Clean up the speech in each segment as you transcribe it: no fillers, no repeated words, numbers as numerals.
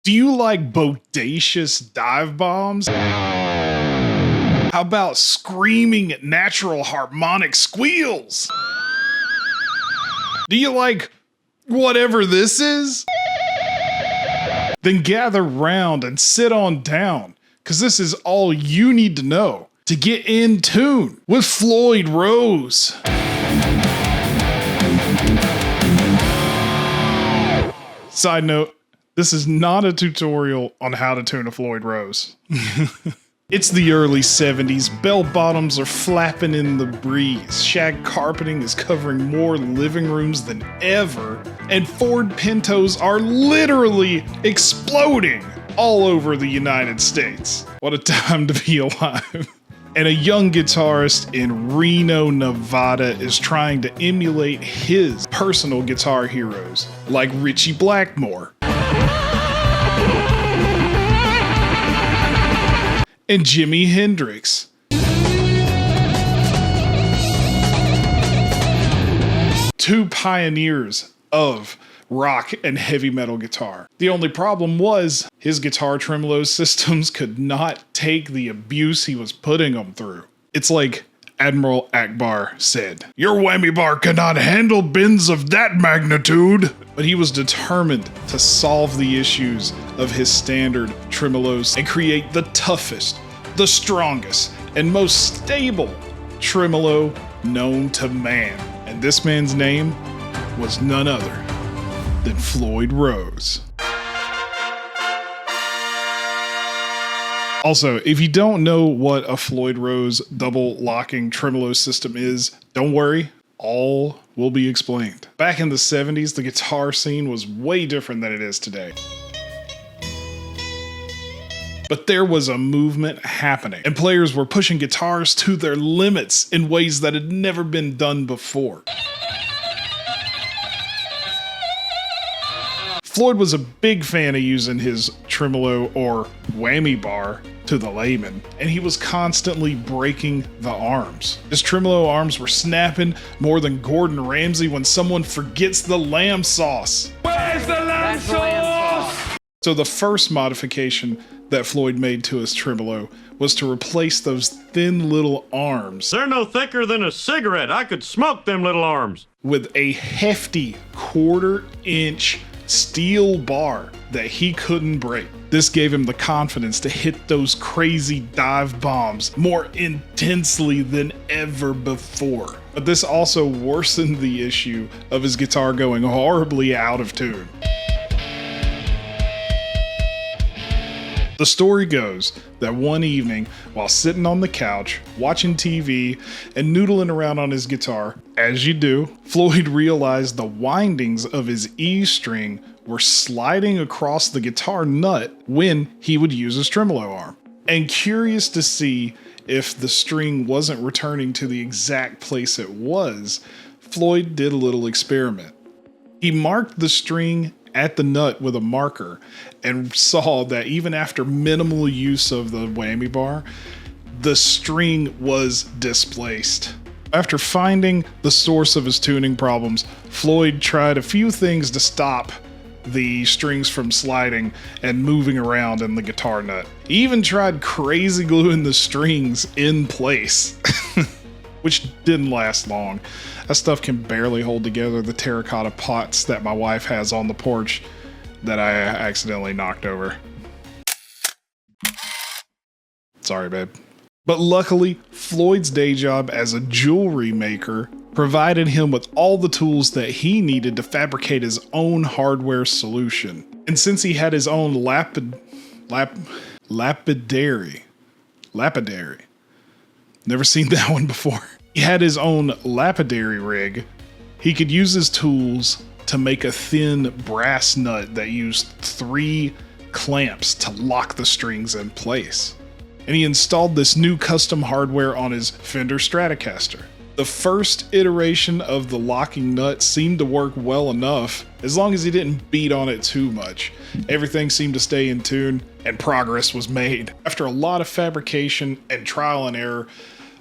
Do you like bodacious dive bombs? How about screaming natural harmonic squeals? Do you like whatever this is? Then gather round and sit on down, because this is all you need to know to get in tune with Floyd Rose. Side note, this is not a tutorial on how to tune a Floyd Rose. It's the early 70s, bell bottoms are flapping in the breeze, shag carpeting is covering more living rooms than ever, and Ford Pintos are literally exploding all over the United States. What a time to be alive. And a young guitarist in Reno, Nevada is trying to emulate his personal guitar heroes, like Ritchie Blackmore and Jimi Hendrix. Two pioneers of rock and heavy metal guitar. The only problem was his guitar tremolo systems could not take the abuse he was putting them through. It's like Admiral Akbar said, "Your whammy bar cannot handle bends of that magnitude." But he was determined to solve the issues of his standard tremolos and create the toughest, the strongest, and most stable tremolo known to man. And this man's name was none other than Floyd Rose. Also, if you don't know what a Floyd Rose double locking tremolo system is, don't worry, all will be explained. Back in the 70s, the guitar scene was way different than it is today. But there was a movement happening, and players were pushing guitars to their limits in ways that had never been done before. Floyd was a big fan of using his tremolo or whammy bar to the layman, and he was constantly breaking the arms. His tremolo arms were snapping more than Gordon Ramsay when someone forgets the lamb sauce. Where's the lamb sauce? So the first modification that Floyd made to his tremolo was to replace those thin little arms. They're no thicker than a cigarette. I could smoke them little arms. With a hefty 1/4-inch steel bar that he couldn't break. This gave him the confidence to hit those crazy dive bombs more intensely than ever before. But this also worsened the issue of his guitar going horribly out of tune. The story goes that one evening, while sitting on the couch, watching TV, and noodling around on his guitar, as you do, Floyd realized the windings of his E string were sliding across the guitar nut when he would use his tremolo arm. And curious to see if the string wasn't returning to the exact place it was, Floyd did a little experiment. He marked the string at the nut with a marker and saw that even after minimal use of the whammy bar, the string was displaced. After finding the source of his tuning problems, Floyd tried a few things to stop the strings from sliding and moving around in the guitar nut. He even tried crazy gluing the strings in place, which didn't last long. That stuff can barely hold together the terracotta pots that my wife has on the porch that I accidentally knocked over. Sorry, babe. But luckily, Floyd's day job as a jewelry maker provided him with all the tools that he needed to fabricate his own hardware solution. And since he had his own lapidary, never seen that one before. He had his own lapidary rig. He could use his tools to make a thin brass nut that used 3 clamps to lock the strings in place. And he installed this new custom hardware on his Fender Stratocaster. The first iteration of the locking nut seemed to work well enough, as long as he didn't beat on it too much. Everything seemed to stay in tune, and progress was made. After a lot of fabrication and trial and error,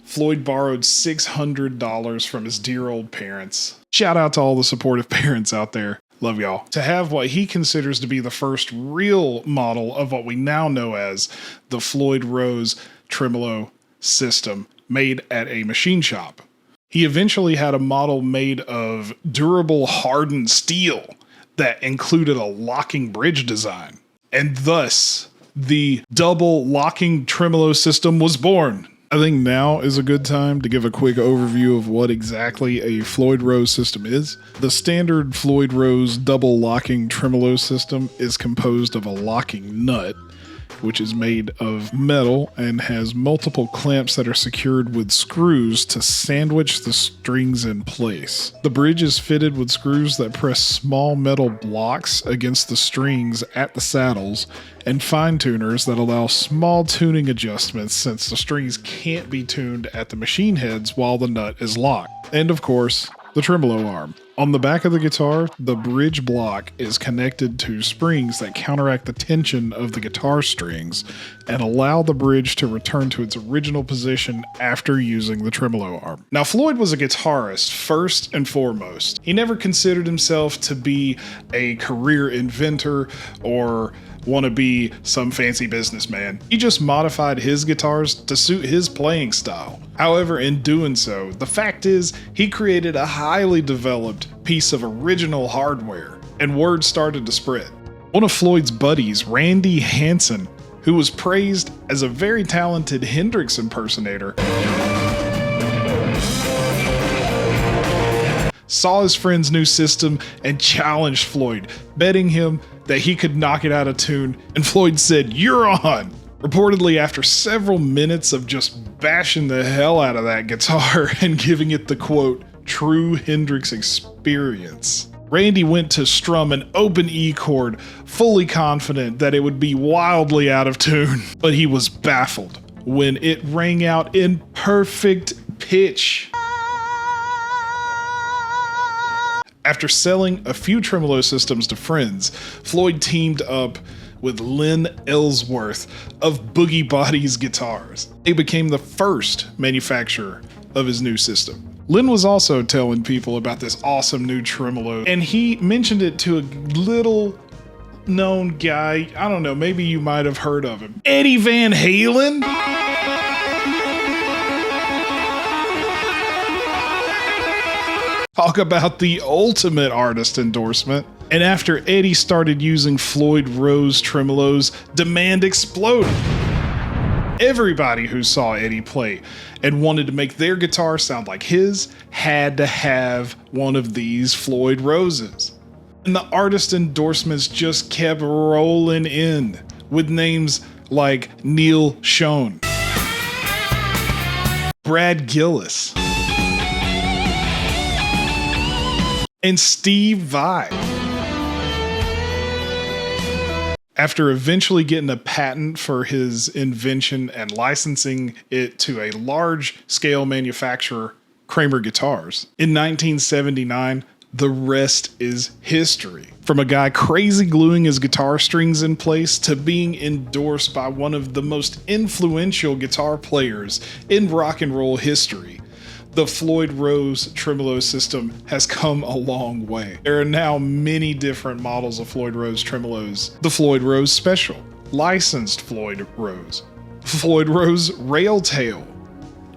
Floyd borrowed $600 from his dear old parents. Shout out to all the supportive parents out there. love y'all, to have what he considers to be the first real model of what we now know as the Floyd Rose Tremolo system made at a machine shop. He eventually had a model made of durable hardened steel that included a locking bridge design. And thus, the double locking tremolo system was born. I think now is a good time to give a quick overview of what exactly a Floyd Rose system is. The standard Floyd Rose double locking tremolo system is composed of a locking nut, which is made of metal and has multiple clamps that are secured with screws to sandwich the strings in place. The bridge is fitted with screws that press small metal blocks against the strings at the saddles and fine tuners that allow small tuning adjustments since the strings can't be tuned at the machine heads while the nut is locked. And of course, the tremolo arm. On the back of the guitar, the bridge block is connected to springs that counteract the tension of the guitar strings and allow the bridge to return to its original position after using the tremolo arm. Now, Floyd was a guitarist first and foremost. He never considered himself to be a career inventor or want to be some fancy businessman. He just modified his guitars to suit his playing style. However, in doing so, the fact is he created a highly developed piece of original hardware, and word started to spread. One of Floyd's buddies, Randy Hansen, who was praised as a very talented Hendrix impersonator, saw his friend's new system and challenged Floyd, betting him that he could knock it out of tune, and Floyd said, "You're on!" Reportedly, after several minutes of just bashing the hell out of that guitar and giving it the quote, true Hendrix experience, Randy went to strum an open E chord, fully confident that it would be wildly out of tune, but he was baffled when it rang out in perfect pitch. After selling a few tremolo systems to friends, Floyd teamed up with Len Ellsworth of Boogie Body's Guitars. They became the first manufacturer of his new system. Len was also telling people about this awesome new tremolo, and he mentioned it to a little known guy. I don't know, maybe you might have heard of him. Eddie Van Halen? Talk about the ultimate artist endorsement. And after Eddie started using Floyd Rose Tremolos, demand exploded. Everybody who saw Eddie play and wanted to make their guitar sound like his had to have one of these Floyd Roses. And the artist endorsements just kept rolling in with names like Neil Schon, Brad Gillis, and Steve Vai. After eventually getting a patent for his invention and licensing it to a large-scale manufacturer, Kramer Guitars, in 1979, the rest is history. From a guy crazy gluing his guitar strings in place to being endorsed by one of the most influential guitar players in rock and roll history, the Floyd Rose Tremolo system has come a long way. There are now many different models of Floyd Rose Tremolos. The Floyd Rose Special, licensed Floyd Rose, Floyd Rose Railtail,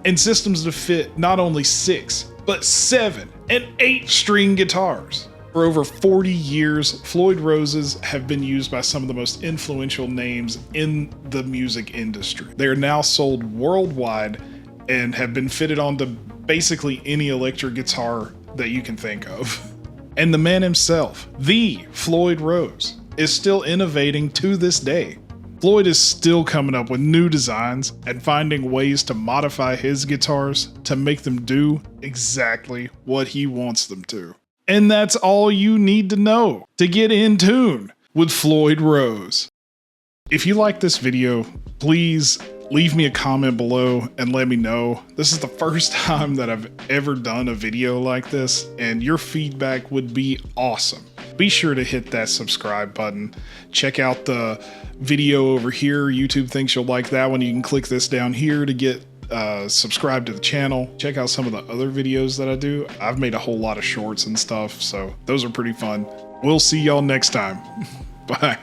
and systems to fit not only 6, but 7 and 8 string guitars. For over 40 years, Floyd Roses have been used by some of the most influential names in the music industry. They are now sold worldwide and have been fitted onto basically any electric guitar that you can think of. And the man himself, the Floyd Rose, is still innovating to this day. Floyd is still coming up with new designs and finding ways to modify his guitars to make them do exactly what he wants them to. And that's all you need to know to get in tune with Floyd Rose. If you like this video, please leave me a comment below and let me know. This is the first time that I've ever done a video like this, and your feedback would be awesome. Be sure to hit that subscribe button. Check out the video over here. YouTube thinks you'll like that one. You can click this down here to get subscribe to the channel. Check out some of the other videos that I do. I've made a whole lot of shorts and stuff, so those are pretty fun. We'll see y'all next time. Bye.